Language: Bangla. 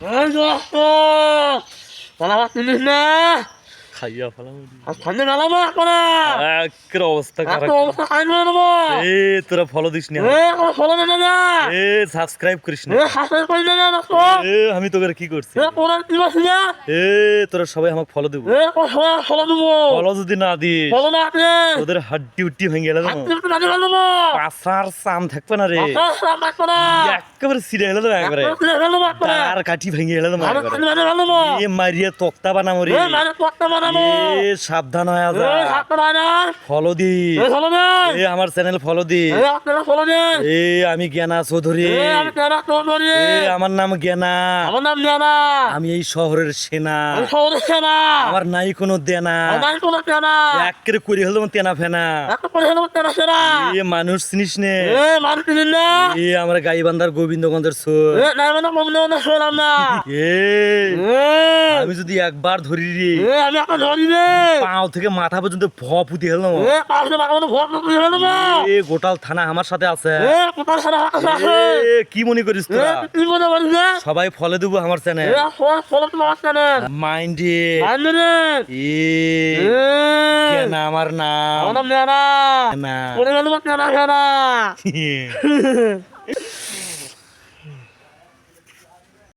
এই দোস্ত তালা চিনিস না খাইয়া ফেলাম ঠান্ডা নামাবো করে একের অবস্থা খারাপ অবস্থা খাই নেবো এ তোরা ফলো দিস না ফলো না না এ সাবস্ক্রাইব করিস না হাসপাতাল করে না দোস্ত এ আমি তোকে কি করছি কোরআন কি বলছি না এ তোরা সবাই আমাকে ফলো দিব ফলো দেবো ফলো যদি না দিস ফলো না আপনি ওদের হাড্ডি উড্ডি ভেঙে গেল পাশার চাম থাকবে না রে একেবারে সিরে গেল একবারে আর কাঠি ভেঙে গেল এ মারিয়া তক্তা বানামো রে এ সাবধান হয়ে যা ফলো দি এ আমার চ্যানেল ফলো দি এ আমি জ্ঞানা চৌধুরী এ আমার নাম জ্ঞানা আমার নাম জানা আমি এই শহরের সেনা সৌরসে না আমার নাই কোনো দেনা আমার কোনো জানা একের করে হলো তেনা ফেনা এত করে হলো তেরা সেরা এ মানুষ চিনিস নে মানুষ চিনিস না এ আমার গাইবান্ধার গোবিন্দগঞ্জের সোর না মানে কমলে না শোনাম না এ আমি যদি একবার ধরি রে আমি একটা ধরি রে পাও থেকে মাথা পর্যন্ত পুঁতে হলাম পাশে বাগানো ভোট করে হলো না এ গোটাল থানা আমার সাথে আছে কোথাও সারা আছে এ কি মনে করিস তোরা কি মনে করিস না সবাই ফলো দেবো আমার চ্যানেল ফলো তোমার চ্যানেল মাইন্ডে আন্দরে এ কেন আমার নাম আমার নাম জানা না করে গেল জানা জানা